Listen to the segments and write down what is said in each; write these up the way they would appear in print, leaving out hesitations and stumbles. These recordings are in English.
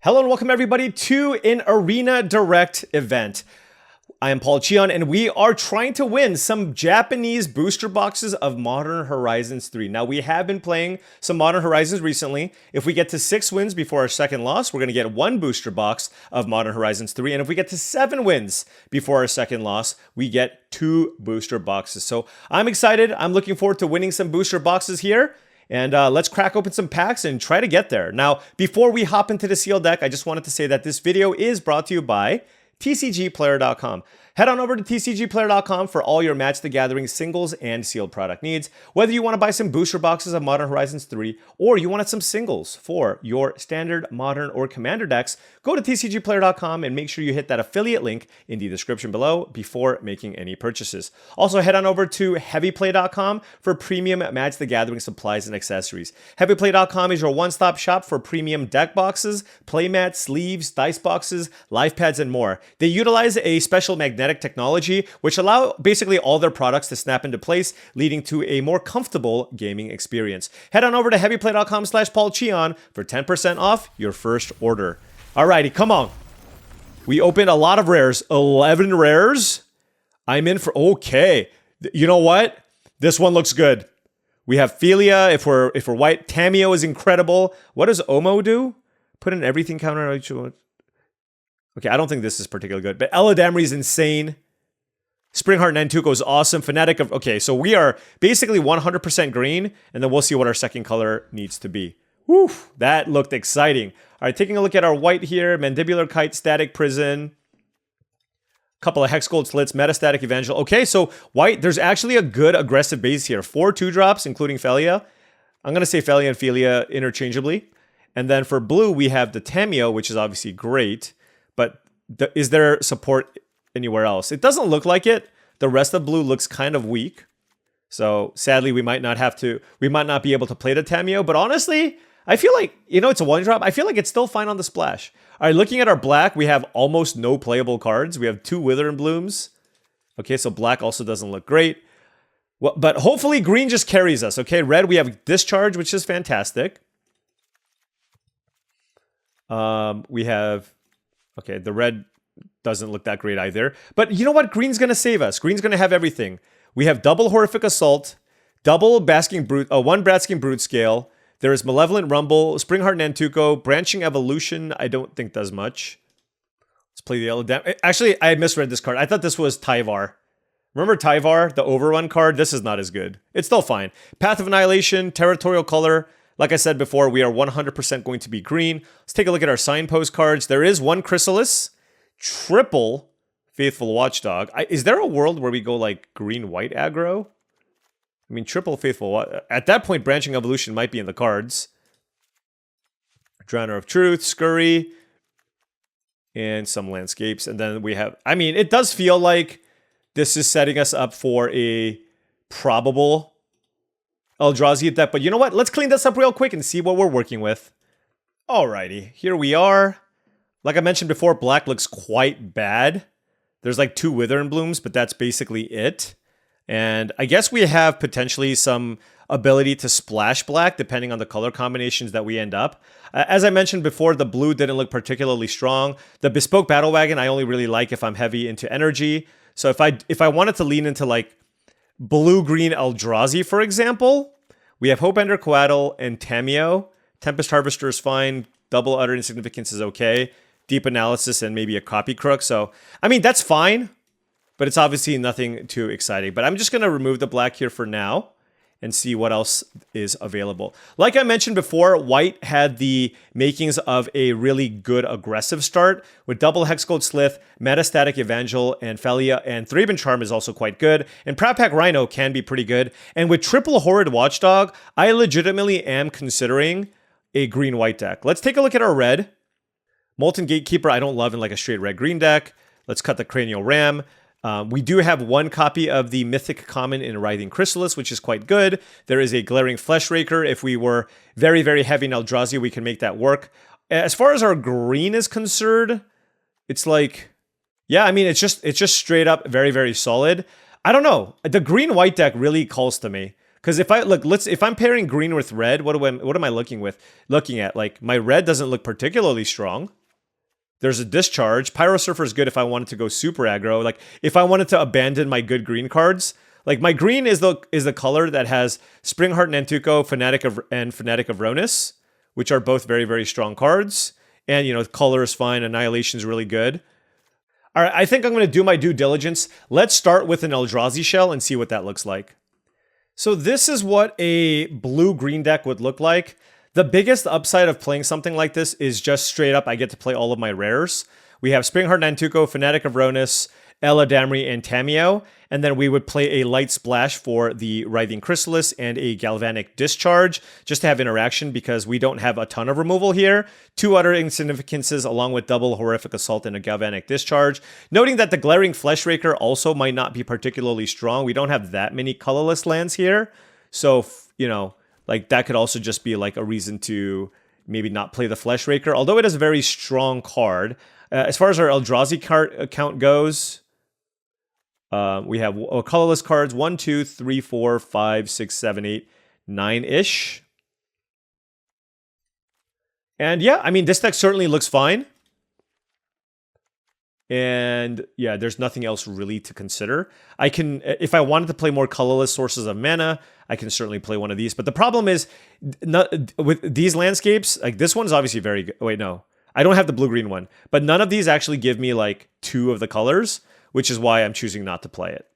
Hello and welcome everybody to an Arena Direct event. I am Paul Cheon and we are trying to win some Japanese booster boxes of Modern Horizons 3. Now we have been playing some Modern Horizons recently. If we get to 6 wins before our second loss, we're going to get 1 booster box of Modern Horizons 3. And if we get to 7 wins before our second loss, we get 2 booster boxes. So I'm excited. I'm looking forward to winning some booster boxes here. And let's crack open some packs and try to get there. Now, before we hop into the sealed deck, I just wanted to say that this video is brought to you by TCGplayer.com. Head on over to TCGplayer.com for all your Match the Gathering singles and sealed product needs. Whether you want to buy some booster boxes of Modern Horizons 3 or you wanted some singles for your standard, modern, or commander decks, go to TCGplayer.com and make sure you hit that affiliate link in the description below before making any purchases. Also, head on over to HeavyPlay.com for premium Match the Gathering supplies and accessories. HeavyPlay.com is your one-stop shop for premium deck boxes, playmats, sleeves, dice boxes, life pads, and more. They utilize a special magnetic technology which allow basically all their products to snap into place, leading to a more comfortable gaming experience. Head on over to heavyplay.com/paulcheon for 10% off your first order. Alrighty, come on. We opened a lot of rares, 11 rares. I'm in for, okay. You know what? This one looks good. We have Phelia if we're white. Tamiyo is incredible. What does Omo do? Put in everything counter each one. Okay, I don't think this is particularly good, but Eladamri is insane. Springheart Nantuko is awesome. Fanatic of... Okay, so we are basically 100% green, and then we'll see what our second color needs to be. Woo, that looked exciting. All right, taking a look at our white here. Mandibular Kite, Static Prison. Couple of Hex Gold Slits, Metastatic Evangel. Okay, so white, there's actually a good aggressive base here. 4 2-drops, including Phelia. I'm going to say Phelia and Phelia interchangeably. And then for blue, we have the Tamiyo, which is obviously great. But is there support anywhere else? It doesn't look like it. The rest of blue looks kind of weak. So sadly, we might not be able to play the Tamiyo. But honestly, I feel like, it's a 1-drop. I feel like it's still fine on the splash. All right, looking at our black, we have almost no playable cards. We have 2 Wither and Blooms. Okay, so black also doesn't look great. Well, but hopefully green just carries us. Okay, red, we have Discharge, which is fantastic. We have... Okay, the red doesn't look that great either. But you know what? Green's going to save us. Green's going to have everything. We have double Horrific Assault, double Basking Brute, 1 Basking Brute Scale. There is Malevolent Rumble, Springheart Nantuko, Branching Evolution, I don't think does much. Let's play the yellow dam. Actually, I misread this card. I thought this was Tyvar. Remember Tyvar, the Overrun card? This is not as good. It's still fine. Path of Annihilation, Territorial Color. Like I said before, we are 100% going to be green. Let's take a look at our Signpost cards. There is 1 Chrysalis, triple Faithful Watchdog. Is there a world where we go like green-white aggro? I mean, triple Faithful... At that point, Branching Evolution might be in the cards. Drowner of Truth, Scurry, and some landscapes. And then we have... I mean, it does feel like this is setting us up for a probable Eldrazi deck. But you know what? Let's clean this up real quick and see what we're working with. Alrighty, here we are. Like I mentioned before, black looks quite bad. There's like 2 Wither and Blooms, but that's basically it. And I guess we have potentially some ability to splash black depending on the color combinations that we end up. As I mentioned before, the blue didn't look particularly strong. The Bespoke Battle Wagon I only really like if I'm heavy into energy. So if I wanted to lean into like blue-green Eldrazi, for example, we have Hopeender, Coatl, and Tamiyo. Tempest Harvester is fine. Double Utter Insignificance is okay. Deep Analysis and maybe a Copy Crook. So, I mean, that's fine, but it's obviously nothing too exciting. But I'm just going to remove the black here for now and see what else is available. Like I mentioned before, white had the makings of a really good aggressive start with double Hexgold Slith, Metastatic Evangel, and Phelia, and Thraben Charm is also quite good, and Proud Pack Rhino can be pretty good. And with triple Horrid Watchdog, I legitimately am considering a green-white deck. Let's take a look at our red. Molten Gatekeeper I don't love in like a straight red-green deck. Let's cut the Cranial Ram. We do have 1 copy of the Mythic Common in Writhing Chrysalis, which is quite good. There is a Glaring Fleshraker. If we were very, very heavy in Eldrazi, we can make that work. As far as our green is concerned, it's like, yeah, I mean, it's just straight up very, very solid. I don't know. The green-white deck really calls to me. Because if I look, if I'm pairing green with red, what am I looking at? Like, my red doesn't look particularly strong. There's a discharge. Pyro Surfer is good if I wanted to go super aggro. Like, if I wanted to abandon my good green cards. Like, my green is the color that has Springheart Nantuko, Fanatic of Ronus, which are both very, very strong cards. And, you know, color is fine. Annihilation is really good. All right, I think I'm going to do my due diligence. Let's start with an Eldrazi shell and see what that looks like. So this is what a blue-green deck would look like. The biggest upside of playing something like this is just straight up I get to play all of my rares. We have Springheart Nantuko, Fanatic of Ronus, Ella Damri, and Tamiyo. And then we would play a Light Splash for the Writhing Chrysalis and a Galvanic Discharge, just to have interaction because we don't have a ton of removal here. 2 other insignificances along with double Horrific Assault and a Galvanic Discharge. Noting that the Glaring Fleshraker also might not be particularly strong. We don't have that many colorless lands here. So, you know, like that could also just be like a reason to maybe not play the Fleshraker, although it is a very strong card. As far as our Eldrazi card account goes, we have colorless cards 1, 2, 3, 4, 5, 6, 7, 8, 9-ish. And yeah, I mean, this deck certainly looks fine. And yeah, there's nothing else really to consider. I can, if I wanted to play more colorless sources of mana, I can certainly play one of these. But the problem is, with these landscapes, like this one's obviously very good. Wait, no. I don't have the blue-green one. But none of these actually give me like 2 of the colors, which is why I'm choosing not to play it.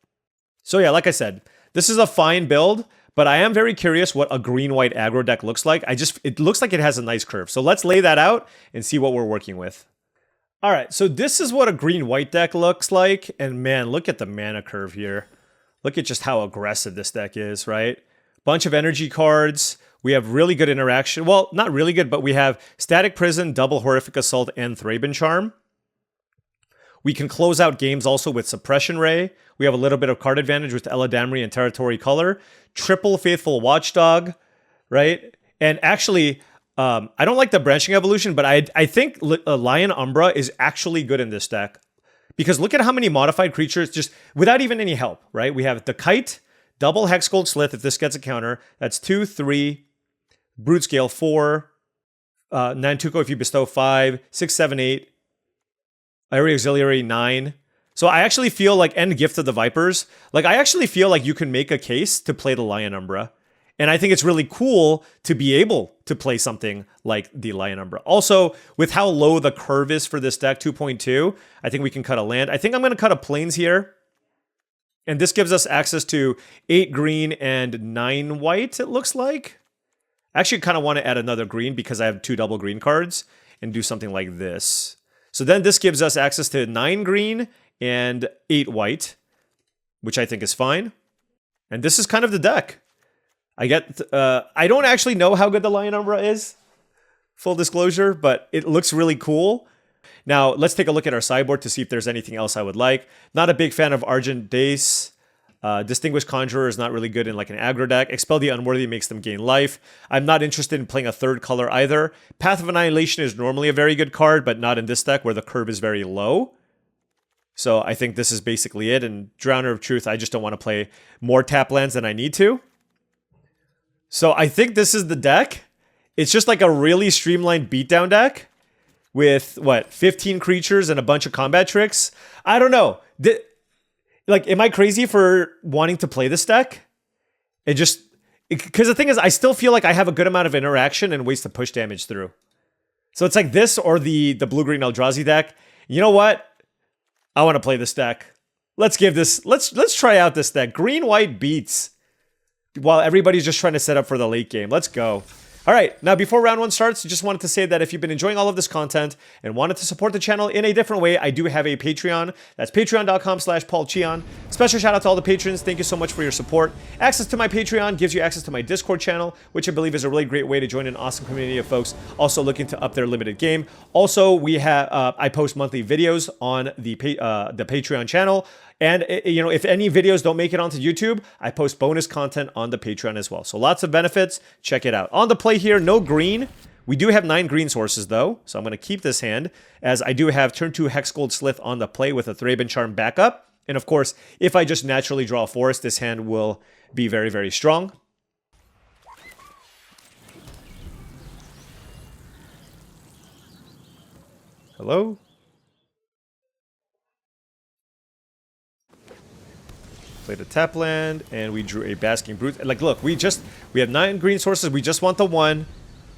So yeah, like I said, this is a fine build, but I am very curious what a green-white aggro deck looks like. It looks like it has a nice curve. So let's lay that out and see what we're working with. All right, so this is what a green-white deck looks like. And man, look at the mana curve here. Look at just how aggressive this deck is, right? Bunch of energy cards. We have really good interaction. Well, not really good, but we have Static Prison, Double Horrific Assault, and Thraben Charm. We can close out games also with Suppression Ray. We have a little bit of card advantage with Ella Damri and Territory Color. Triple Faithful Watchdog, right? And actually, I don't like the Branching Evolution, but I think Lion Umbra is actually good in this deck. Because look at how many modified creatures, just without even any help, right? We have the Kite, double Hexgold Slith if this gets a counter. That's 2, 3, Brute Scale 4, Nantuko if you bestow 5, 6, 7, 8, Area Auxiliary 9. So I actually feel like, and Gift of the Vipers, like I actually feel like you can make a case to play the Lion Umbra. And I think it's really cool to be able to play something like the Lion Umbra. Also, with how low the curve is for this deck, 2.2, I think we can cut a land. I think I'm going to cut a Plains here. And this gives us access to 8 green and 9 white, it looks like. I actually kind of want to add another green because I have 2 double green cards and do something like this. So then this gives us access to 9 green and 8 white, which I think is fine. And this is kind of the deck. I don't actually know how good the Lion Umbra is, full disclosure, but it looks really cool. Now, let's take a look at our sideboard to see if there's anything else I would like. Not a big fan of Argent Dace. Distinguished Conjurer is not really good in like an aggro deck. Expel the Unworthy makes them gain life. I'm not interested in playing a third color either. Path of Annihilation is normally a very good card, but not in this deck where the curve is very low. So I think this is basically it. And Drowner of Truth, I just don't want to play more tap lands than I need to. So I think this is the deck. It's just like a really streamlined beatdown deck with, what, 15 creatures and a bunch of combat tricks? I don't know. Like, am I crazy for wanting to play this deck? Because the thing is, I still feel like I have a good amount of interaction and ways to push damage through. So it's like this or the blue-green Eldrazi deck. You know what? I want to play this deck. Let's try out this deck. Green-white beats. While everybody's just trying to set up for the late game. Let's go. All right, now before round 1 starts, just wanted to say that if you've been enjoying all of this content and wanted to support the channel in a different way, I do have a Patreon. That's patreon.com/paulcheon. Special shout out to all the patrons. Thank you so much for your support. Access to my Patreon gives you access to my Discord channel, which I believe is a really great way to join an awesome community of folks also looking to up their limited game. Also, we have I post monthly videos on the Patreon channel. And, you know, if any videos don't make it onto YouTube, I post bonus content on the Patreon as well. So lots of benefits. Check it out. On the play here, no green. We do have 9 green sources, though. So I'm going to keep this hand, as I do have turn 2 Hexgold Slith on the play with a Thraben Charm backup. And, of course, if I just naturally draw a forest, this hand will be very, very strong. Hello? Played a tap land, and we drew a Basking Brute. Like, look, we have 9 green sources. We just want the 1.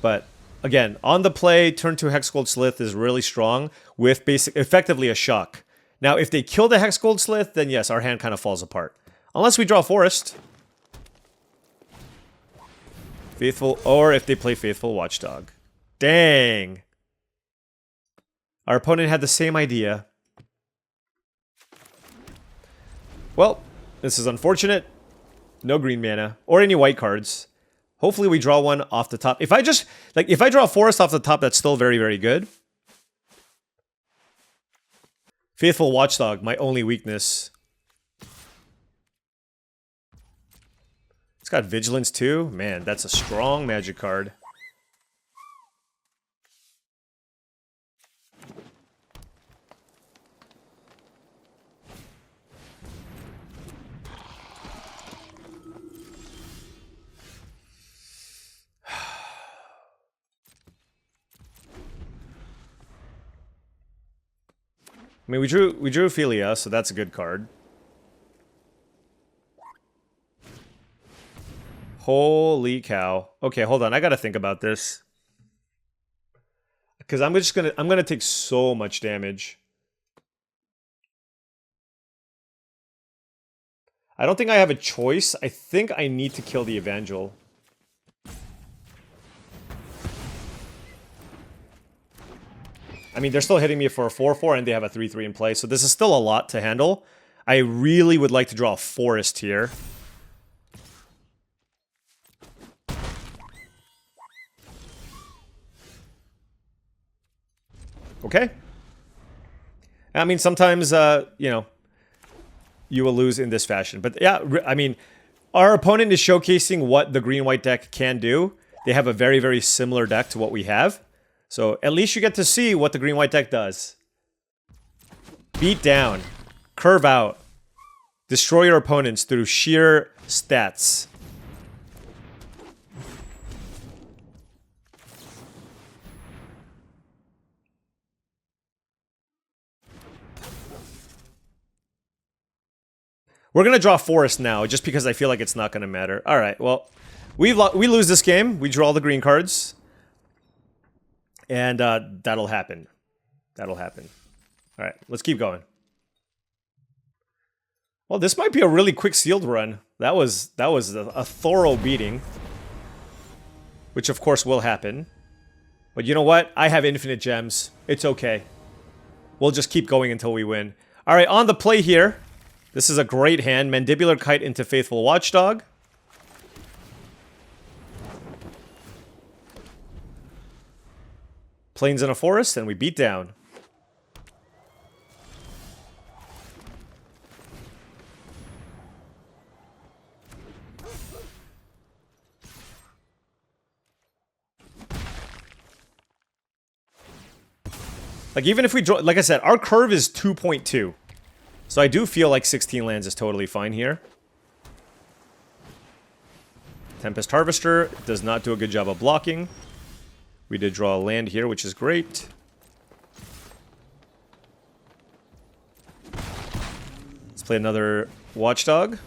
But, again, on the play, turn 2 Hexgold Slith is really strong with effectively a shock. Now, if they kill the Hexgold Slith, then yes, our hand kind of falls apart. Unless we draw Forest. Faithful, or if they play Faithful Watchdog. Dang. Our opponent had the same idea. Well, this is unfortunate. No green mana, or any white cards. Hopefully we draw one off the top. If I draw a Forest off the top, that's still very, very good. Faithful Watchdog, my only weakness. It's got Vigilance too. Man, that's a strong Magic card. I mean, we drew Phelia, so that's a good card. Holy cow. Okay, hold on. I gotta think about this. Because I'm gonna take so much damage. I don't think I have a choice. I think I need to kill the Evangel. I mean, they're still hitting me for a 4/4, and they have a 3/3 in play, so this is still a lot to handle. I really would like to draw a Forest here. Okay. I mean, sometimes, you know, you will lose in this fashion. But yeah, I mean, our opponent is showcasing what the green-white deck can do. They have a very, very similar deck to what we have. So at least you get to see what the green-white deck does. Beat down. Curve out. Destroy your opponents through sheer stats. We're going to draw Forest now, just because I feel like it's not going to matter. Alright, well, we lose this game. We draw the green cards. And that'll happen. That'll happen. Alright, let's keep going. Well, this might be a really quick sealed run. That was a thorough beating. Which, of course, will happen. But you know what? I have infinite gems. It's okay. We'll just keep going until we win. Alright, on the play here. This is a great hand. Mandibular Kite into Faithful Watchdog. Plains in a Forest, and we beat down. Like, even if we draw... Like I said, our curve is 2.2. So I do feel like 16 lands is totally fine here. Tempest Harvester does not do a good job of blocking. We did draw a land here, which is great. Let's play another Watchdog.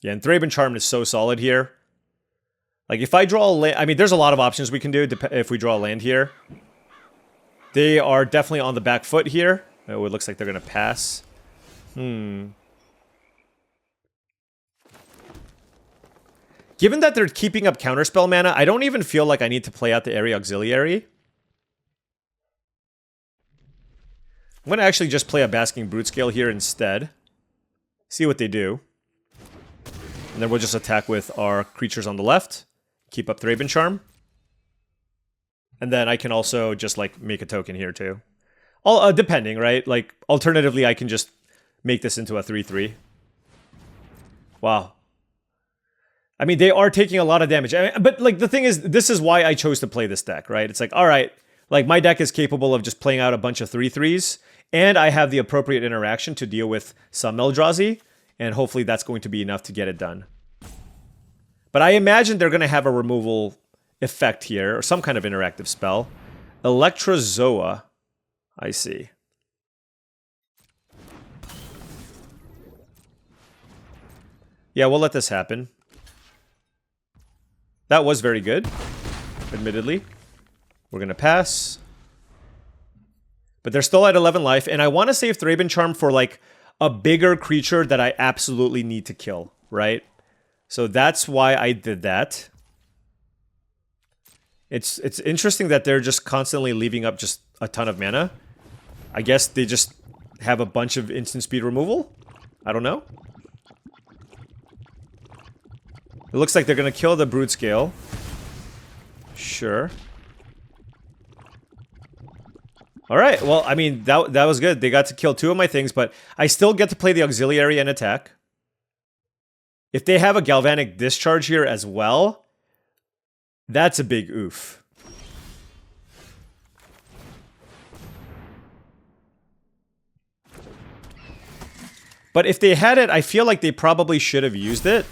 Yeah, and Thraben Charm is so solid here. Like, if I draw a land... I mean, there's a lot of options we can do if we draw a land here. They are definitely on the back foot here. Oh, it looks like they're going to pass. Given that they're keeping up counterspell mana, I don't even feel like I need to play out the Area Auxiliary. I'm going to actually just play a Basking Brute Scale here instead. See what they do. And then we'll just attack with our creatures on the left. Keep up Thraben Charm. And then I can also just, like, make a token here, too. All, depending, right? Like, alternatively, I can just make this into a 3/3. Wow. I mean, they are taking a lot of damage. I mean, but, like, the thing is, this is why I chose to play this deck, right? It's like, alright, like, my deck is capable of just playing out a bunch of 3/3s, and I have the appropriate interaction to deal with some Eldrazi, and hopefully that's going to be enough to get it done. But I imagine they're going to have a removal effect here, or some kind of interactive spell. Electrozoa. I see. Yeah, we'll let this happen. That was very good, admittedly. We're going to pass. But they're still at 11 life, and I want to save Thraben Charm for, like, a bigger creature that I absolutely need to kill, right? So that's why I did that. It's interesting that they're just constantly leaving up just a ton of mana. I guess they just have a bunch of instant speed removal? I don't know. It looks like they're going to kill the Brood Scale. Sure. Alright, well, I mean, that was good. They got to kill 2 of my things, but I still get to play the Auxiliary and attack. If they have a Galvanic Discharge here as well, that's a big oof. But if they had it, I feel like they probably should have used it.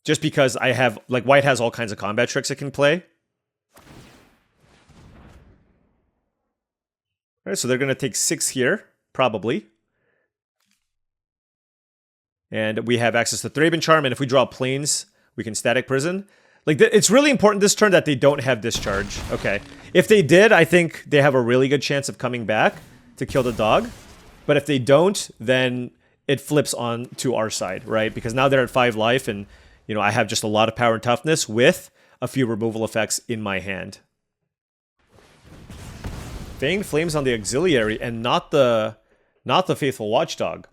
Just because I have, like, white has all kinds of combat tricks it can play. Alright, so they're going to take 6 here, probably. And we have access to Thraben Charm, and if we draw Plains, we can Static Prison. Like, it's really important this turn that they don't have Discharge. Okay. If they did, I think they have a really good chance of coming back to kill the dog. But if they don't, then it flips on to our side, right? Because now they're at 5 life, and, you know, I have just a lot of power and toughness with a few removal effects in my hand. Fanged Flames on the Auxiliary, and not the Faithful Watchdog.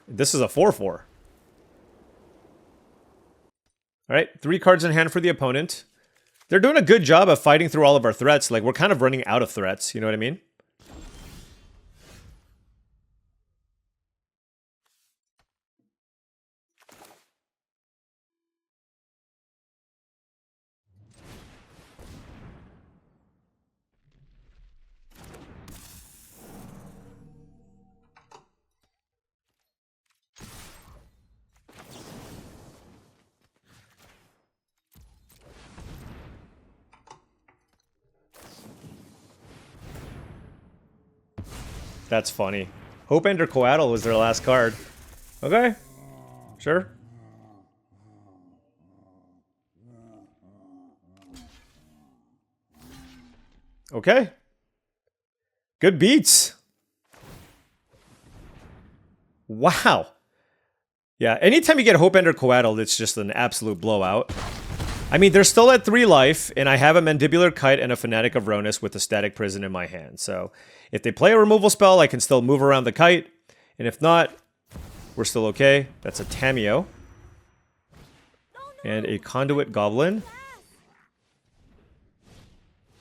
This is a 4/4. Alright, 3 cards in hand for the opponent. They're doing a good job of fighting through all of our threats. Like, we're kind of running out of threats, you know what I mean? That's funny. Hope Ender Coatl was their last card. Okay. Sure. Okay. Good beats. Wow. Yeah, anytime you get Hope Ender Coatl, it's just an absolute blowout. I mean, they're still at 3 life, and I have a Mandibular Kite and a Fanatic of Ronus with a Static Prison in my hand. So, if they play a removal spell, I can still move around the kite. And if not, we're still okay. That's a Tameo. And a Conduit Goblin.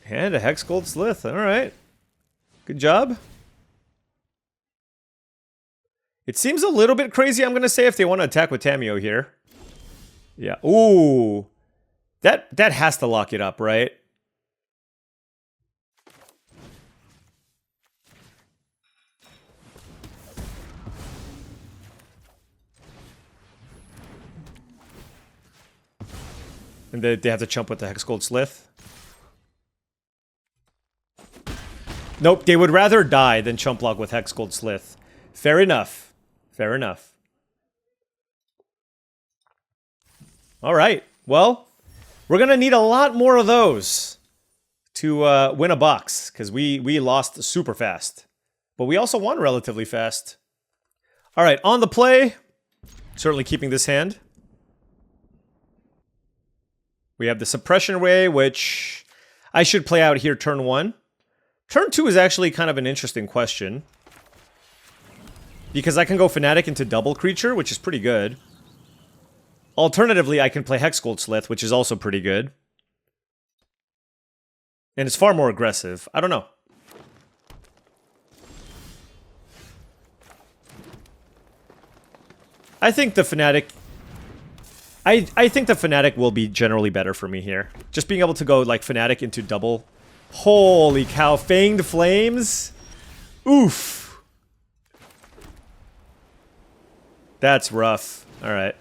And a Hexgold Slith. Alright. Good job. It seems a little bit crazy, I'm going to say, if they want to attack with Tameo here. Yeah. Ooh. That has to lock it up, right? And they have to chump with the Hexgold Slith. Nope, they would rather die than chump block with Hexgold Slith. Fair enough. Fair enough. Alright, well, we're going to need a lot more of those to win a box, because we lost super fast. But we also won relatively fast. Alright, on the play, certainly keeping this hand. We have the Suppression Ray, which I should play out here turn 1. Turn 2 is actually kind of an interesting question. Because I can go Fanatic into double creature, which is pretty good. Alternatively, I can play Hexgold Slith, which is also pretty good. And it's far more aggressive. I don't know. I think the Fanatic... I think the Fanatic will be generally better for me here. Just being able to go, like, Fanatic into double. Holy cow, Fanged Flames? Oof. That's rough. Alright.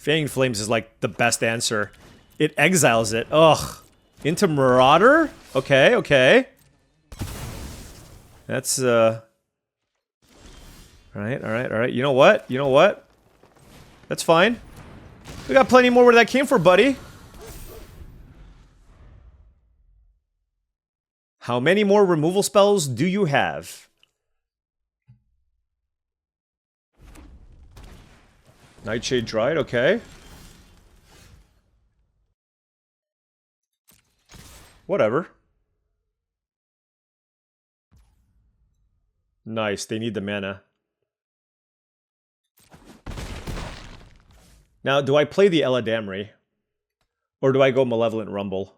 Fanged Flames is like the best answer. It exiles it. Ugh. Into Marauder? Okay, okay. That's, Alright, alright, alright. You know what? You know what? That's fine. We got plenty more where that came from, buddy. How many more removal spells do you have? Nightshade Dried, okay. Whatever. Nice, they need the mana. Now, do I play the Eladamri? Or do I go Malevolent Rumble?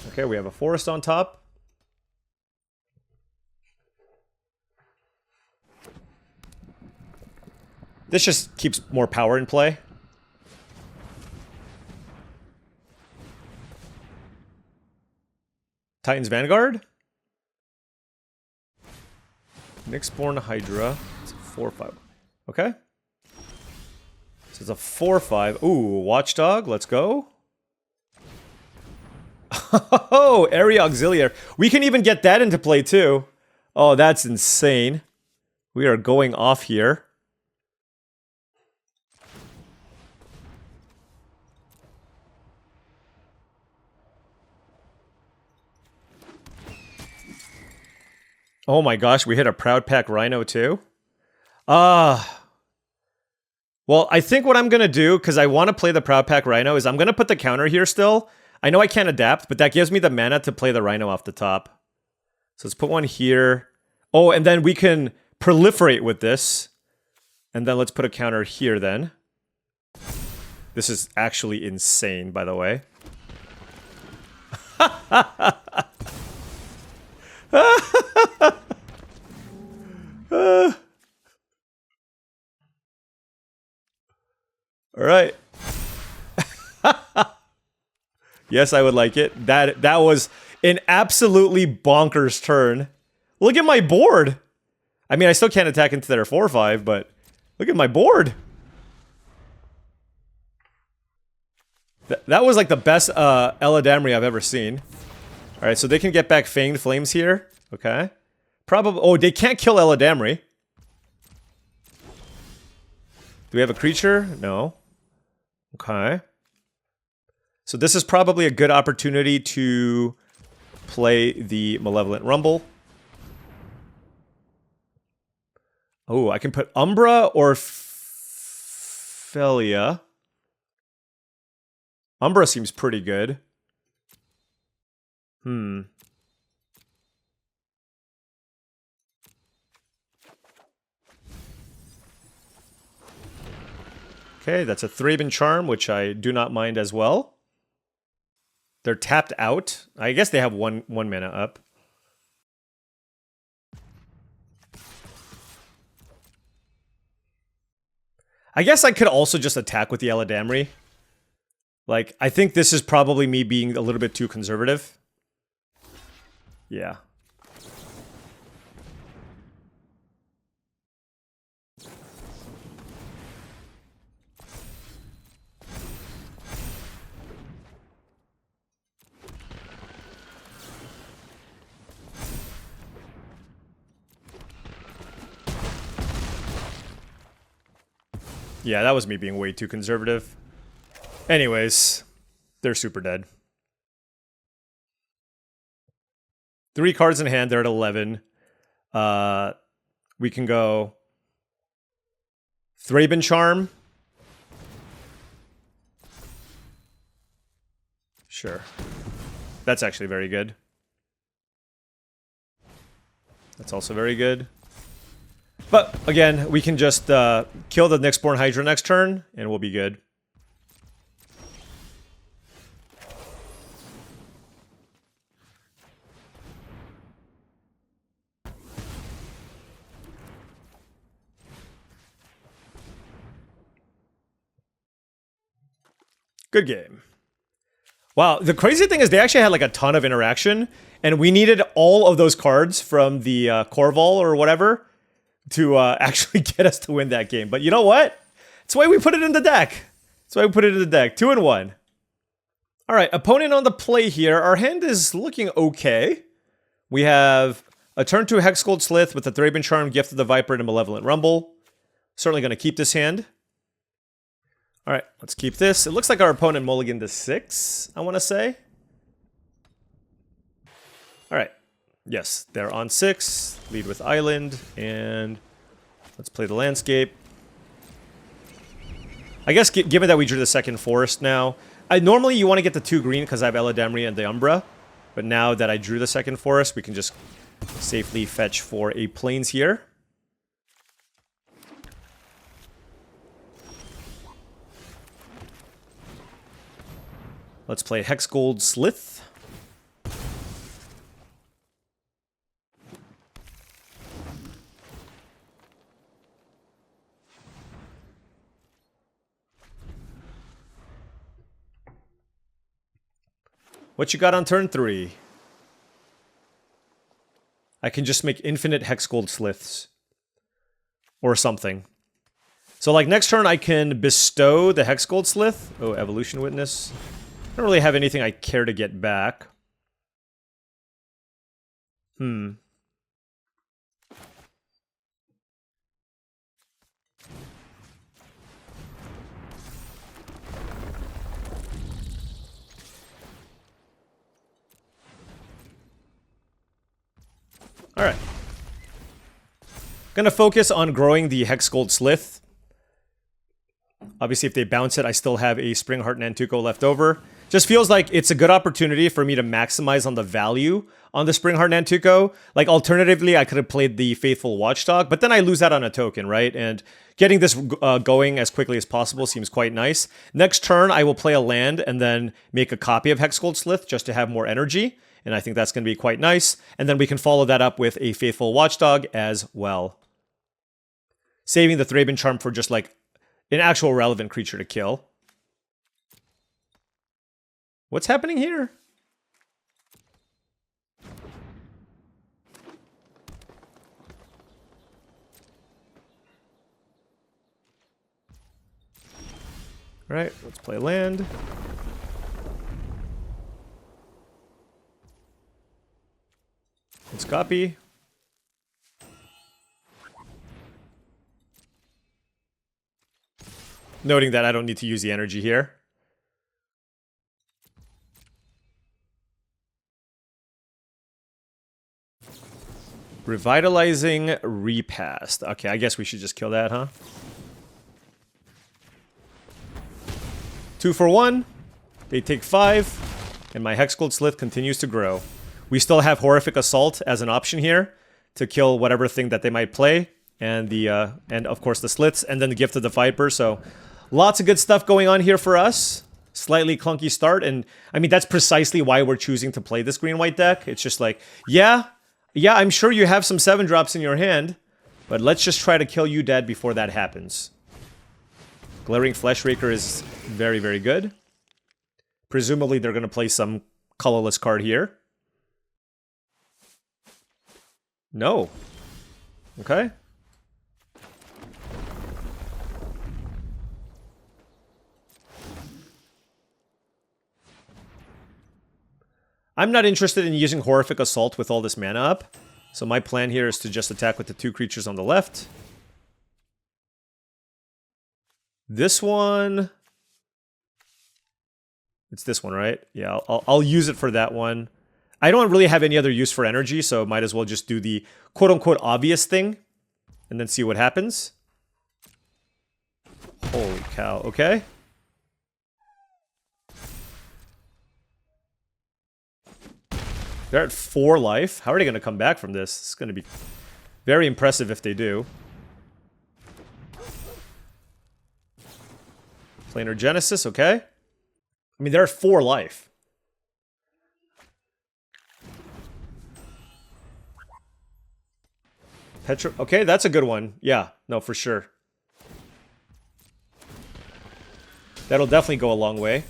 Okay, we have a forest on top. This just keeps more power in play. Titan's Vanguard? Nyxborn Hydra. It's a 4/5. Okay. So it's a 4/5. Ooh, Watchdog. Let's go. Oh, Area Auxiliary. We can even get that into play too. Oh, that's insane. We are going off here. Oh my gosh, we hit a Proud Pack Rhino too? Well, I think what I'm going to do, because I want to play the Proud Pack Rhino, is I'm going to put the counter here still. I know I can't adapt, but that gives me the mana to play the Rhino off the top. So let's put one here. Oh, and then we can proliferate with this. And then let's put a counter here then. This is actually insane, by the way. All right. Yes, I would like it. That was an absolutely bonkers turn. Look at my board. I mean, I still can't attack into their 4/5, but look at my board. That was like the best Eladamri I've ever seen. All right, so they can get back Fanged Flames here. Okay. Probably. Oh, they can't kill Eladamri. Do we have a creature? No. Okay. So this is probably a good opportunity to play the Malevolent Rumble. Oh, I can put Umbra or Phelia. Umbra seems pretty good. Okay, that's a Thraben Charm, which I do not mind as well. They're tapped out. I guess they have one mana up. I guess I could also just attack with the Eladamri. Like, I think this is probably me being a little bit too conservative. Yeah. Yeah, that was me being way too conservative. Anyways, they're super dead. 3 cards in hand, they're at 11. We can go Thraben Charm. Sure. That's actually very good. That's also very good. But, again, we can just kill the Nyxborn Hydra next turn, and we'll be good. Good game. Wow, the crazy thing is they actually had like a ton of interaction, and we needed all of those cards from the Corval or whatever to actually get us to win that game. But you know what? That's why we put it in the deck. That's why we put it in the deck. 2-1. All right, opponent on the play here. Our hand is looking okay. We have a turn 2 Hexgold Slith with a Thraben Charm, Gift of the Viper, and a Malevolent Rumble. Certainly going to keep this hand. All right, let's keep this. It looks like our opponent mulliganed to 6, I want to say. All right. Yes, they're on 6. Lead with Island, and let's play the landscape. I guess given that we drew the second forest now, normally you want to get the 2 green because I have Eladamri and the Umbra, but now that I drew the second forest, we can just safely fetch for a plains here. Let's play Hexgold Slith. What you got on turn 3? I can just make infinite Hexgold Sliths. Or something. So like next turn I can bestow the Hexgold Slith. Oh, Evolution Witness. I don't really have anything I care to get back. Alright. Gonna focus on growing the Hexgold Slith. Obviously, if they bounce it, I still have a Springheart Nantuko left over. Just feels like it's a good opportunity for me to maximize on the value on the Springheart Nantuko. Like, alternatively, I could have played the Faithful Watchdog, but then I lose out on a token, right? And getting this going as quickly as possible seems quite nice. Next turn, I will play a land and then make a copy of Hexgold Slith just to have more energy. And I think that's going to be quite nice. And then we can follow that up with a Faithful Watchdog as well. Saving the Thraben Charm for just like an actual relevant creature to kill. What's happening here? All right, let's play land. Let's copy. Noting that I don't need to use the energy here. Revitalizing Repast. Okay, I guess we should just kill that, huh? 2 for 1. They take 5. And my Hexgold Slith continues to grow. We still have Horrific Assault as an option here to kill whatever thing that they might play. And and of course the Slits, and then the Gift of the Viper. So lots of good stuff going on here for us. Slightly clunky start, and I mean that's precisely why we're choosing to play this green-white deck. It's just like, yeah, I'm sure you have some 7-drops in your hand, but let's just try to kill you dead before that happens. Glaring Fleshraker is very, very good. Presumably they're going to play some colorless card here. No. Okay. I'm not interested in using Horrific Assault with all this mana up. So my plan here is to just attack with the 2 creatures on the left. This one... It's this one, right? Yeah, I'll use it for that one. I don't really have any other use for energy, so might as well just do the quote-unquote obvious thing. And then see what happens. Holy cow, okay. They're at 4 life. How are they going to come back from this? It's going to be very impressive if they do. Planar Genesis, okay. I mean, they're at 4 life. Okay, that's a good one. Yeah, no, for sure. That'll definitely go a long way.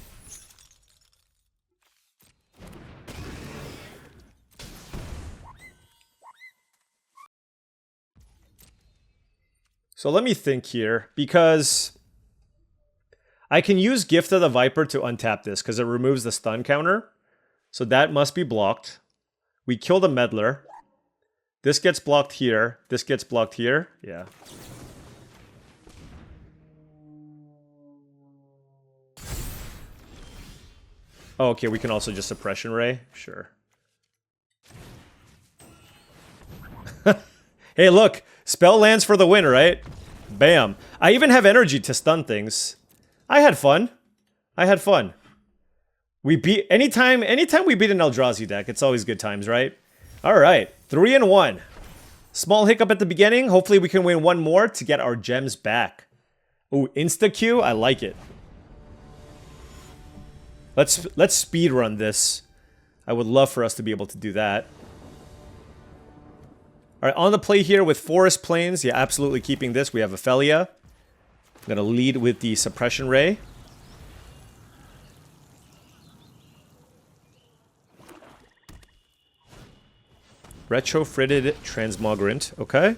So let me think here, because I can use Gift of the Viper to untap this because it removes the stun counter. So that must be blocked. We kill the Meddler. This gets blocked here. This gets blocked here. Yeah. Oh, okay, we can also just Suppression Ray. Sure. Hey, look. Spell lands for the win, right? Bam. I even have energy to stun things. I had fun. I had fun. We beat... Anytime we beat an Eldrazi deck, it's always good times, right? Alright. 3-1. Small hiccup at the beginning. Hopefully we can win one more to get our gems back. Ooh, insta-Q? I like it. Let's speed run this. I would love for us to be able to do that. Alright, on the play here with Forest Plains. Yeah, absolutely keeping this. We have a Phelia. I'm going to lead with the Suppression Ray. Retrofitted Transmogrant. Okay.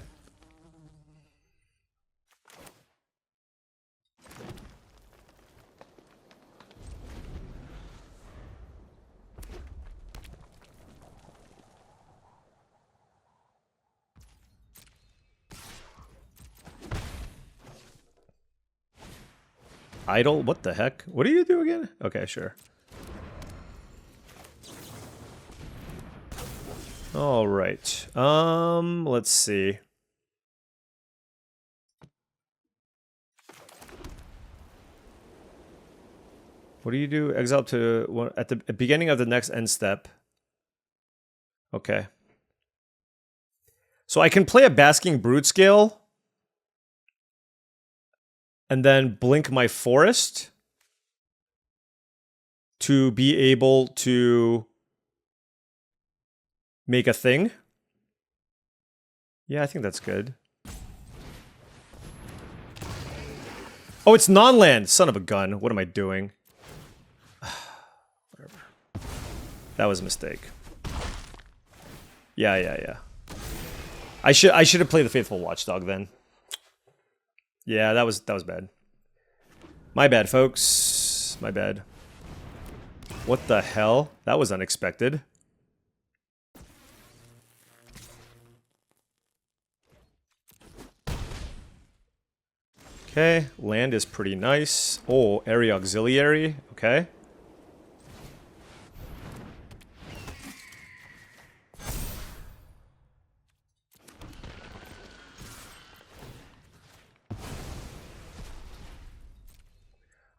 Idle? What the heck? What do you do again? Okay, sure. All right. Let's see. What do you do? Exile to at the beginning of the next end step. Okay. So I can play a Basking Brute Scale and then blink my Forest to be able to make a thing. Yeah, I think that's good. Oh, it's non-land. Son of a gun. What am I doing? Whatever. That was a mistake. Yeah. I should have played the Faithful Watchdog then. Yeah, that was bad. My bad, folks. My bad. What the hell? That was unexpected. Okay, land is pretty nice. Oh, area auxiliary. Okay.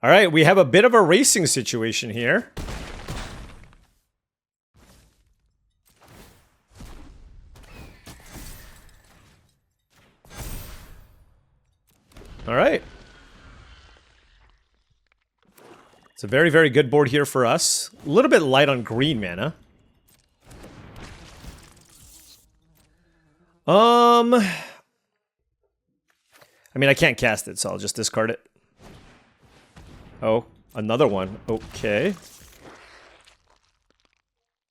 All right, we have a bit of a racing situation here. All right. It's a very, very good board here for us. A little bit light on green mana. I mean, I can't cast it, so I'll just discard it. Oh, another one. Okay.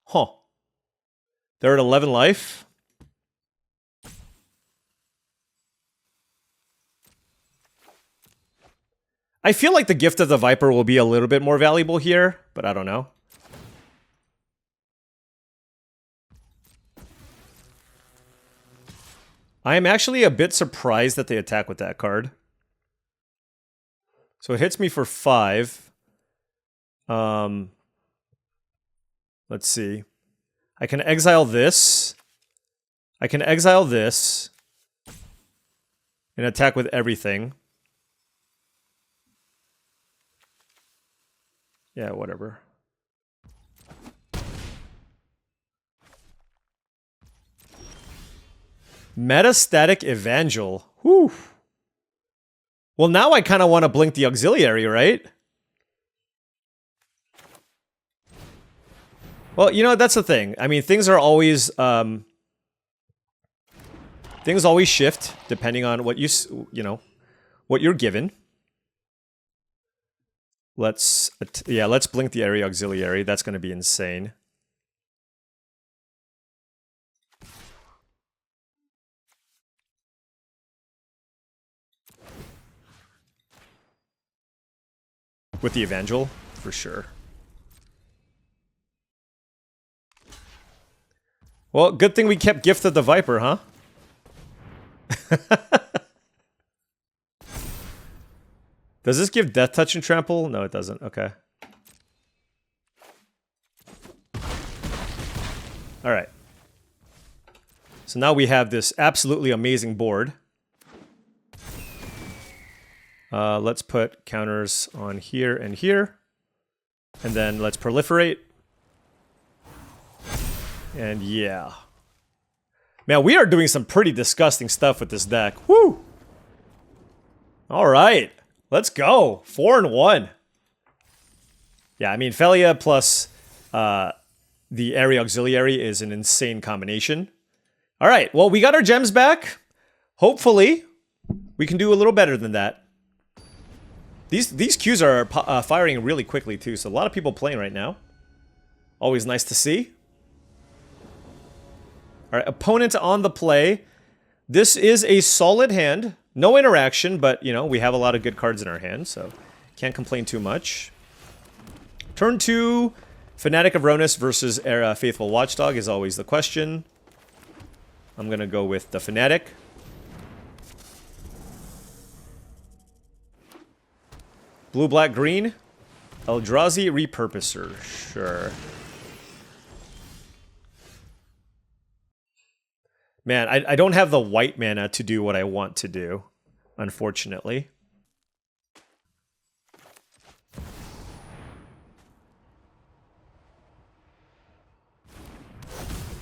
Huh. They're at 11 life. I feel like the Gift of the Viper will be a little bit more valuable here, but I don't know. I am actually a bit surprised that they attack with that card. So it hits me for 5. Let's see. I can exile this. I can exile this. And attack with everything. Yeah, whatever. Metastatic Evangel. Whew. Well, now I kind of want to blink the auxiliary, right? Well, you know, that's the thing. I mean, things are always... things always shift depending on what you know, what you're given. Let's blink the area auxiliary. That's going to be insane. With the Evangel, for sure. Well, good thing we kept Gift of the Viper, huh? Does this give Death Touch and Trample? No, it doesn't. Okay. Alright. So now we have this absolutely amazing board. Let's put counters on here and here. And then let's proliferate. And yeah. Man, we are doing some pretty disgusting stuff with this deck. Woo! Alright. Let's go. 4-1. Yeah, I mean, Phelia plus the Area Auxiliary is an insane combination. Alright, well, we got our gems back. Hopefully, we can do a little better than that. These queues are firing really quickly, too, so a lot of people playing right now. Always nice to see. Alright, opponent on the play. This is a solid hand. No interaction, but, you know, we have a lot of good cards in our hand, so can't complain too much. Turn 2, Fanatic of Ronus versus Faithful Watchdog is always the question. I'm going to go with the Fanatic. Blue, black, green. Eldrazi Repurposer. Sure. Man, I don't have the white mana to do what I want to do, unfortunately.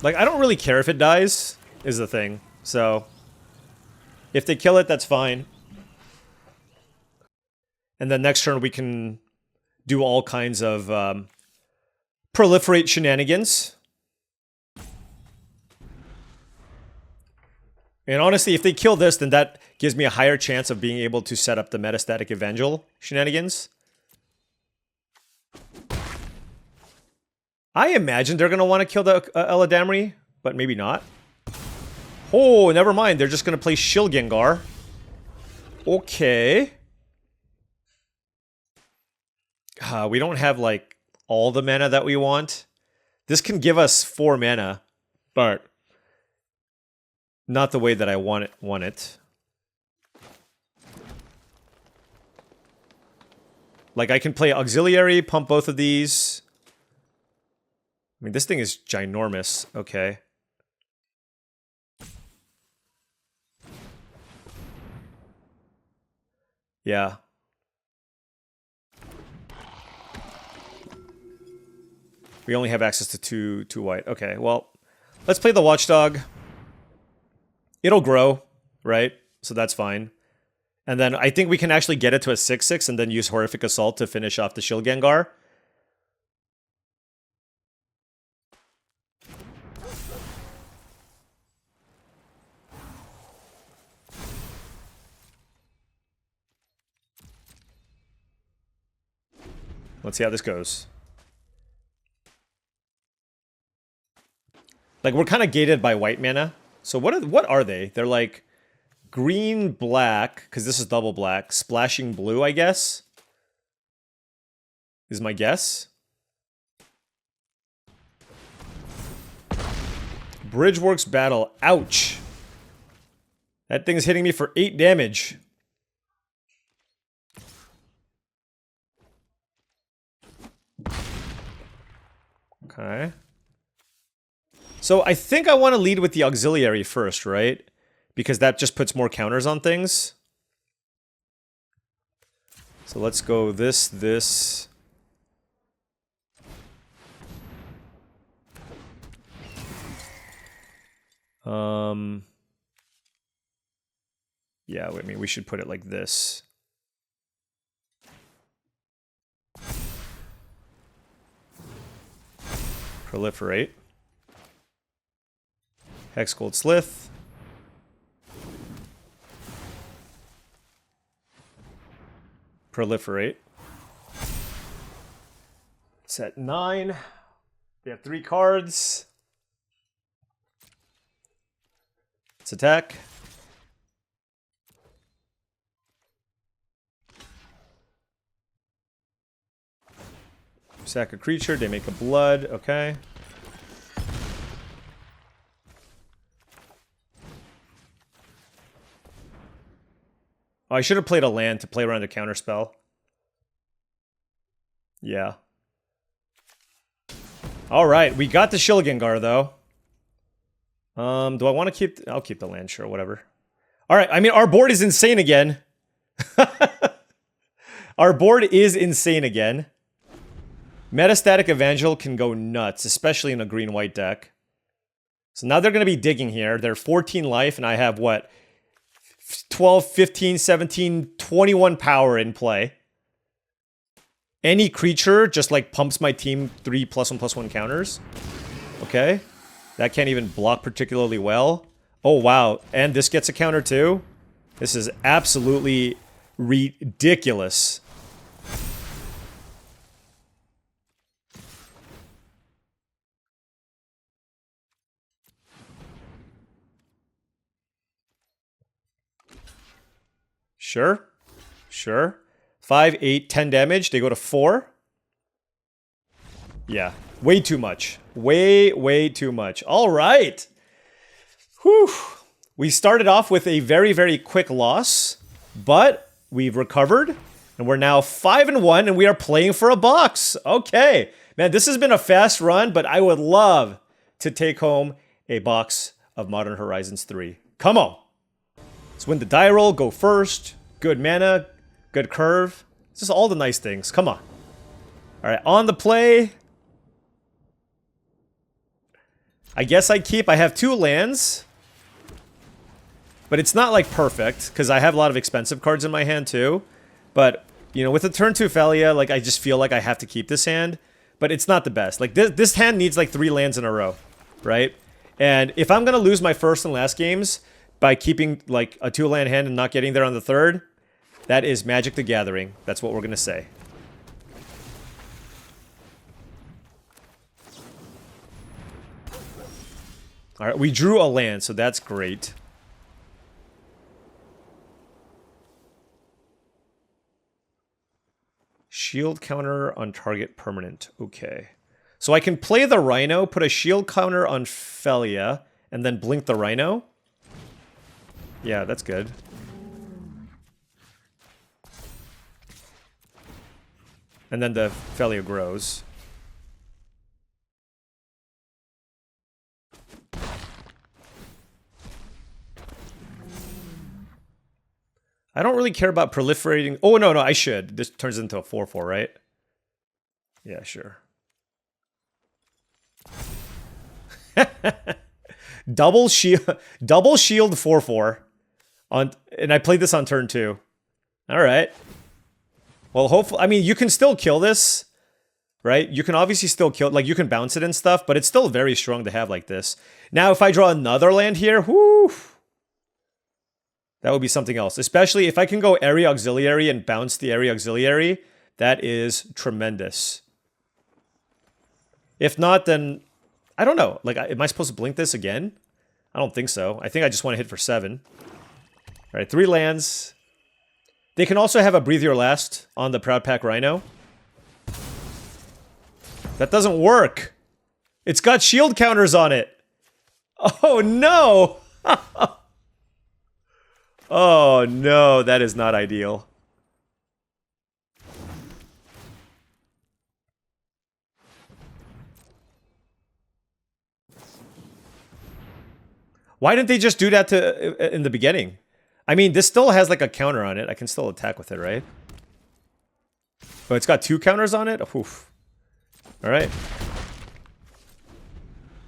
Like, I don't really care if it dies, is the thing. So, if they kill it, that's fine. And then next turn we can do all kinds of proliferate shenanigans. And honestly, if they kill this, then that gives me a higher chance of being able to set up the Metastatic Evangel shenanigans. I imagine they're going to want to kill the Eladamri, but maybe not. Oh, never mind. They're just going to play Shield Gengar. Okay. We don't have, like, all the mana that we want. This can give us 4 mana, but not the way that I want it. Like, I can play Auxiliary, pump both of these. I mean, this thing is ginormous. Okay. Yeah. We only have access to two white. Okay, well, let's play the Watchdog. It'll grow, right? So that's fine. And then I think we can actually get it to a 6/6 and then use Horrific Assault to finish off the Shield Gengar. Let's see how this goes. Like, we're kind of gated by white mana. So what are they? They're like green, black, because this is double black. Splashing blue, I guess. Is my guess. Bridgeworks Battle. Ouch. That thing's hitting me for 8 damage. Okay. So I think I want to lead with the Auxiliary first, right? Because that just puts more counters on things. So let's go this. Yeah, I mean, we should put it like this. Proliferate. Hexgold Slith. Proliferate. It's at 9. We have 3 cards. Let's attack. Sack a creature, they make a blood, okay. Oh, I should have played a land to play around a counterspell. Yeah. Alright, we got the Shilgengar, though. Do I want to keep... I'll keep the land, sure, whatever. Alright, I mean, our board is insane again. Our board is insane again. Metastatic Evangel can go nuts, especially in a green-white deck. So now they're going to be digging here. They're 14 life, and I have, what, 12, 15, 17, 21 power in play. Any creature just, like, pumps my team 3+1/+1 counters. Okay. That can't even block particularly well. Oh, wow. And this gets a counter, too? This is absolutely ridiculous. Sure. Sure. 5, 8, 10 damage. They go to 4. Yeah. Way too much. Way too much. All right. Whew. We started off with a very, very quick loss, but we've recovered, and we're now 5-1, and we are playing for a box. Okay. Man, this has been a fast run, but I would love to take home a box of Modern Horizons 3. Come on. Let's win the die roll, go first. Good mana, good curve. It's just all the nice things. Come on. All right, on the play. I guess I keep. I have 2 lands. But it's not, like, perfect, because I have a lot of expensive cards in my hand, too. But, you know, with the turn 2 Phelia, like, I just feel like I have to keep this hand. But it's not the best. Like, this hand needs, like, 3 lands in a row, right? And if I'm going to lose my first and last games by keeping, like, a 2-land hand and not getting there on the third, that is Magic the Gathering. That's what we're going to say. Alright, we drew a land, so that's great. Shield counter on target permanent. Okay. So I can play the Rhino, put a shield counter on Phelia, and then blink the Rhino. Yeah, that's good. And then the Phelia grows. I don't really care about proliferating. Oh, no, I should. This turns into a 4/4, right? Yeah, sure. double shield 4/4 on, and I played this on turn 2. All right. Well, hopefully, I mean, you can still kill this, right? You can obviously still kill, like, you can bounce it and stuff, but it's still very strong to have like this. Now, if I draw another land here, whoo, that would be something else. Especially if I can go Area Auxiliary and bounce the Area Auxiliary, that is tremendous. If not, then I don't know. Like, am I supposed to blink this again? I don't think so. I think I just want to hit for 7. All right, 3 lands. They can also have a Breathe Your Last on the Proud Pack Rhino. That doesn't work. It's got shield counters on it. Oh, no. Oh, no. That is not ideal. Why didn't they just do that in the beginning? I mean, this still has like a counter on it. I can still attack with it, right? But it's got 2 counters on it? Oof. All right.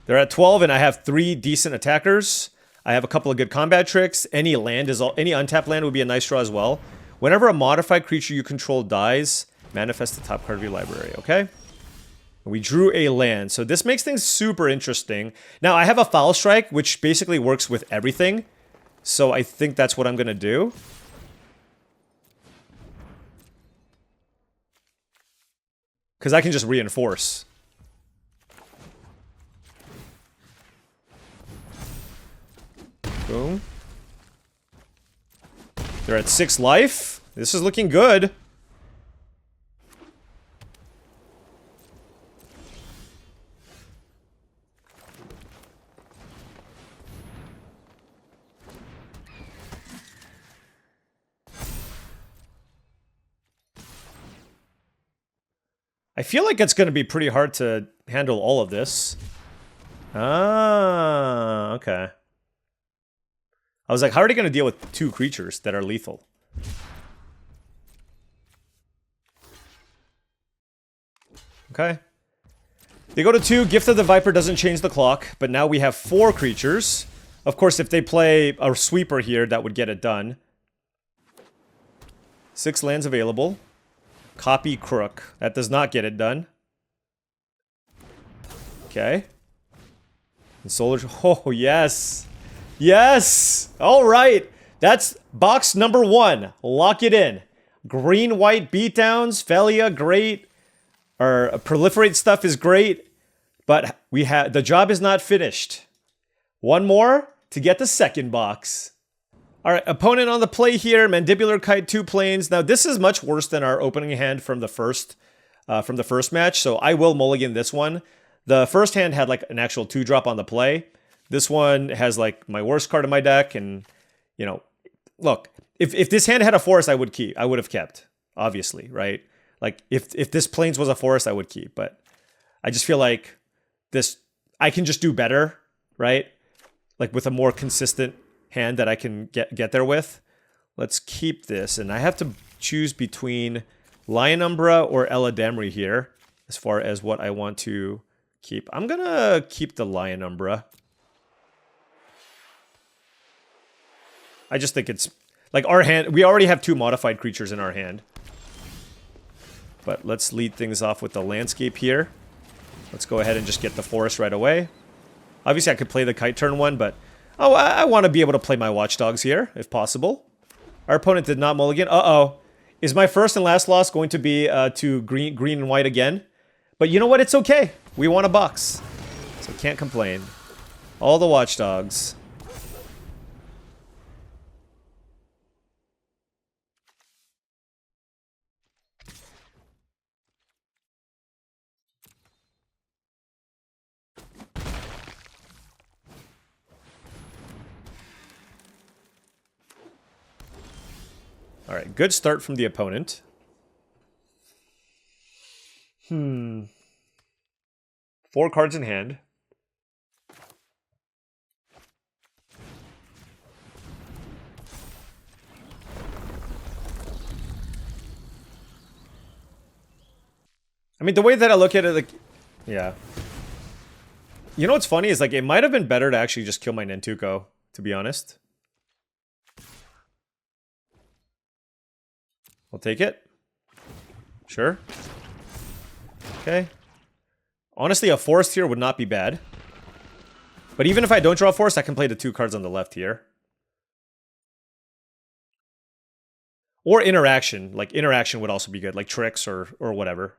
They're at 12, and I have 3 decent attackers. I have a couple of good combat tricks. Any untapped land would be a nice draw as well. Whenever a modified creature you control dies, manifest the top card of your library, okay? We drew a land, so this makes things super interesting. Now, I have a Foul Strike, which basically works with everything. So I think that's what I'm going to do. Because I can just reinforce. Boom. They're at 6 life. This is looking good. I feel like it's going to be pretty hard to handle all of this. Ah, okay. I was like, how are they going to deal with 2 creatures that are lethal? Okay. They go to 2. Gift of the Viper doesn't change the clock, but now we have 4 creatures. Of course, if they play a sweeper here, that would get it done. 6 lands available. Copy Crook. That does not get it done. Okay. And Solar... Oh, yes! Yes! Alright! That's box number 1. Lock it in. Green-white beatdowns. Phelia, great. Our proliferate stuff is great. But we have the job is not finished. One more to get the second box. Alright, opponent on the play here. Mandibular Kite, 2 planes. Now, this is much worse than our opening hand from the first match, so I will mulligan this one. The first hand had like an actual 2-drop on the play. This one has like my worst card in my deck, and you know, look, if this hand had a forest, I would have kept, obviously, right? Like if this plains was a forest, I would keep, but I just feel like this I can just do better, right? Like with a more consistent hand that I can get there with. Let's keep this, and I have to choose between Lion Umbra or Eladamri here as far as what I want to keep. I'm gonna keep the Lion Umbra. I just think it's like our hand. We already have 2 modified creatures in our hand. But let's lead things off with the landscape here. Let's go ahead and just get the forest right away. Obviously, I could play the kite turn 1, but oh, I want to be able to play my watchdogs here, if possible. Our opponent did not mulligan. Uh-oh. Is my first and last loss going to be to green and white again? But you know what? It's okay. We won a box. So can't complain. All the watchdogs. Alright, good start from the opponent. 4 cards in hand. I mean, the way that I look at it, like, yeah. You know what's funny is, like, it might have been better to actually just kill my Nentuko, to be honest. I'll take it. Sure. Okay. Honestly, a forest here would not be bad. But even if I don't draw a forest, I can play the 2 cards on the left here. Or interaction. Like, interaction would also be good. Like tricks or whatever.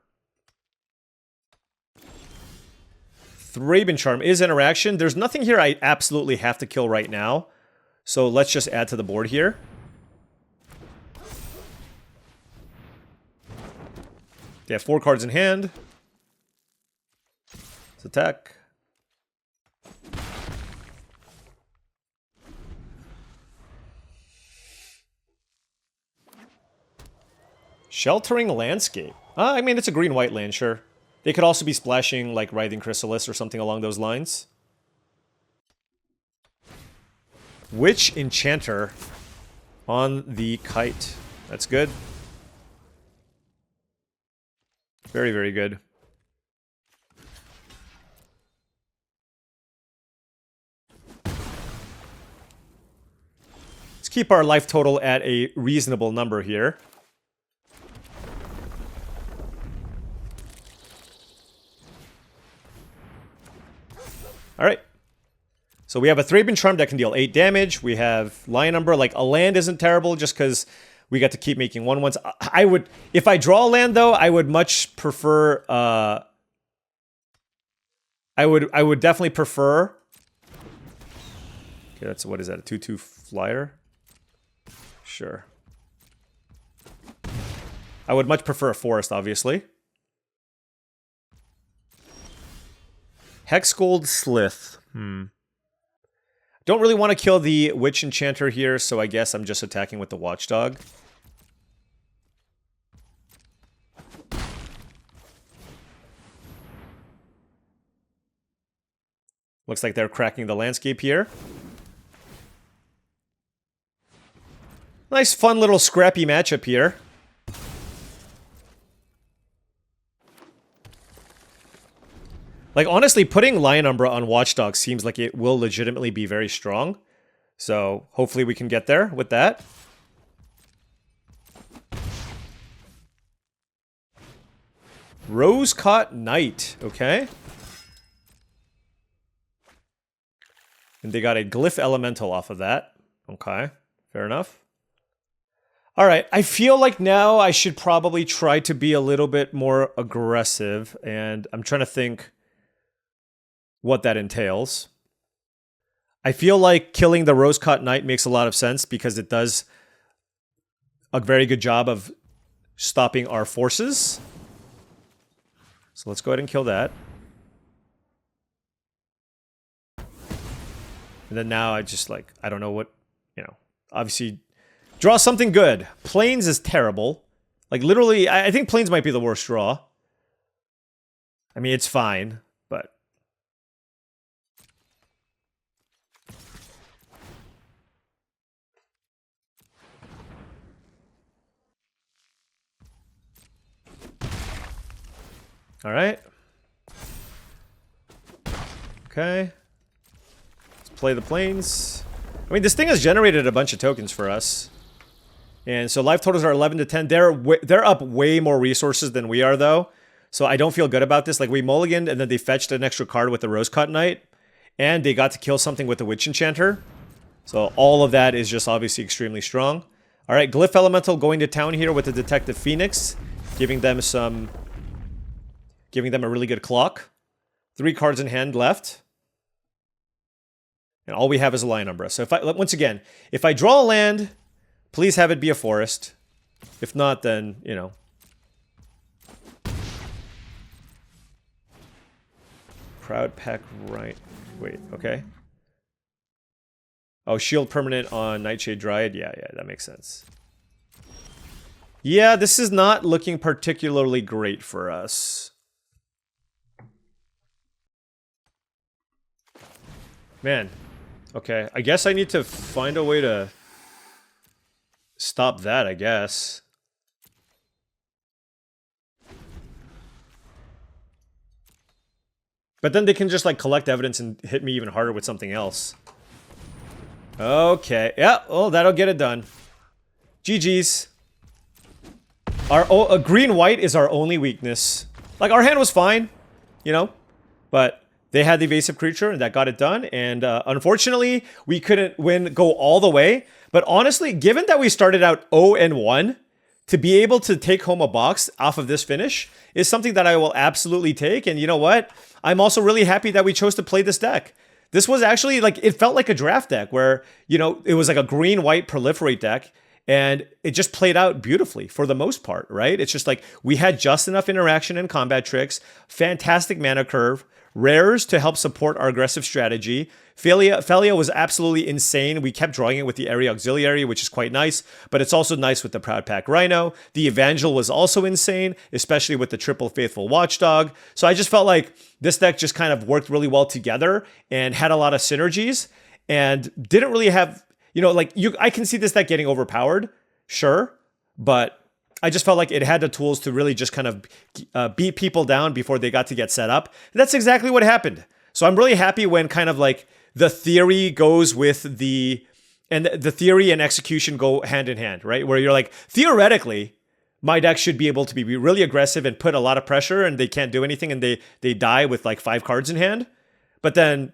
Thraben Charm is interaction. There's nothing here I absolutely have to kill right now. So let's just add to the board here. They have 4 cards in hand. Let's attack. Sheltering Landscape. I mean, it's a green-white land, sure. They could also be splashing, like, Writhing Chrysalis or something along those lines. Witch Enchanter on the kite. That's good. Very, very good. Let's keep our life total at a reasonable number here. Alright. So we have a Thraben Charm that can deal 8 damage. We have Lion Umbra. Like, a land isn't terrible just because we got to keep making 1/1s. I would, if I draw a land though, I would much prefer, I would definitely prefer. Okay, that's, what is that, a 2/2 flyer? Sure. I would much prefer a forest, obviously. Hexgold Slith. Don't really want to kill the Witch Enchanter here, so I guess I'm just attacking with the Watchdog. Looks like they're cracking the landscape here. Nice, fun little scrappy matchup here. Like, honestly, putting Lion Umbra on Watchdog seems like it will legitimately be very strong. So, hopefully we can get there with that. Rose-Caught Knight, okay. And they got a Glyph Elemental off of that. Okay, fair enough. All right, I feel like now I should probably try to be a little bit more aggressive, and I'm trying to think what that entails. I feel like killing the Rose-Caught Knight makes a lot of sense because it does a very good job of stopping our forces. So let's go ahead and kill that. And then now I just like, I don't know what, you know, obviously draw something good. Plains is terrible. Like literally, I think Plains might be the worst draw. I mean, it's fine, but. All right. Okay. Let's play the Plains. I mean, this thing has generated a bunch of tokens for us. And so life totals are 11 to 10. They're up way more resources than we are, though. So I don't feel good about this. Like, we mulliganed, and then they fetched an extra card with the Rose-Caught Knight. And they got to kill something with the Witch Enchanter. So all of that is just obviously extremely strong. All right, Glyph Elemental going to town here with the Detective Phoenix. Giving them a really good clock. 3 cards in hand left. And all we have is a Lion Umbra. So once again, if I draw a land, please have it be a forest. If not, then, you know. Proud Pack right. Wait, okay. Oh, shield permanent on Nightshade Dryad. Yeah, that makes sense. Yeah, this is not looking particularly great for us. Man. Okay, I guess I need to find a way to stop that, I guess. But then they can just, like, collect evidence and hit me even harder with something else. Okay. Yeah, well, that'll get it done. GG's. Our green-white is our only weakness. Like, our hand was fine, you know? But they had the evasive creature, and that got it done. And unfortunately, we couldn't go all the way. But honestly, given that we started out 0-1, to be able to take home a box off of this finish is something that I will absolutely take. And you know what? I'm also really happy that we chose to play this deck. This was actually, like, it felt like a draft deck where, you know, it was like a green-white proliferate deck. And it just played out beautifully for the most part, right? It's just like we had just enough interaction and combat tricks, fantastic mana curve, rares to help support our aggressive strategy. Phelia was absolutely insane. We kept drawing it with the Area Auxiliary, which is quite nice, but it's also nice with the Proud Pack Rhino. The Evangel was also insane, especially with the Triple Faithful Watchdog. So I just felt like this deck just kind of worked really well together and had a lot of synergies and didn't really have, you know, like I can see this deck getting overpowered, sure, but I just felt like it had the tools to really just kind of beat people down before they got to get set up. And that's exactly what happened. So I'm really happy when kind of like the theory goes with the theory and execution go hand in hand, right? Where you're like, theoretically, my deck should be able to be really aggressive and put a lot of pressure and they can't do anything and they die with like 5 cards in hand. But then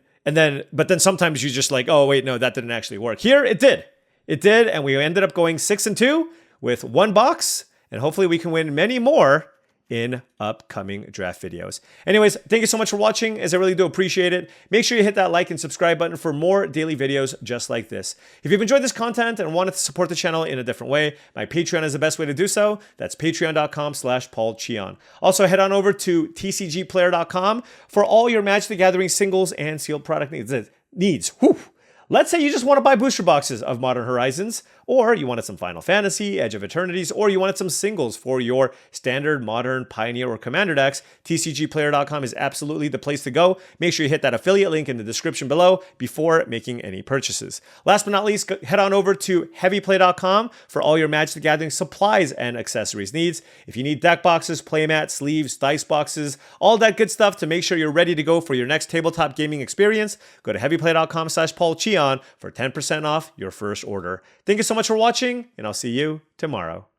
sometimes you just like, oh wait, no, that didn't actually work. Here, it did. It did, and we ended up going 6-2 with 1 box. And hopefully we can win many more in upcoming draft videos. Anyways, thank you so much for watching, as I really do appreciate it. Make sure you hit that like and subscribe button for more daily videos just like this. If you've enjoyed this content and wanted to support the channel in a different way, my Patreon is the best way to do so. That's patreon.com/paulcheon. Also, head on over to TCGplayer.com for all your Magic the Gathering singles and sealed product needs. Whew. Let's say you just want to buy booster boxes of Modern Horizons. or you wanted some Final Fantasy, Edge of Eternities, or you wanted some singles for your standard, modern, Pioneer, or Commander decks, TCGplayer.com is absolutely the place to go. Make sure you hit that affiliate link in the description below before making any purchases. Last but not least, head on over to heavyplay.com for all your Magic the Gathering supplies and accessories needs. If you need deck boxes, playmats, sleeves, dice boxes, all that good stuff to make sure you're ready to go for your next tabletop gaming experience, go to heavyplay.com/paulcheon for 10% off your first order. Thank you so much for watching, and I'll see you tomorrow.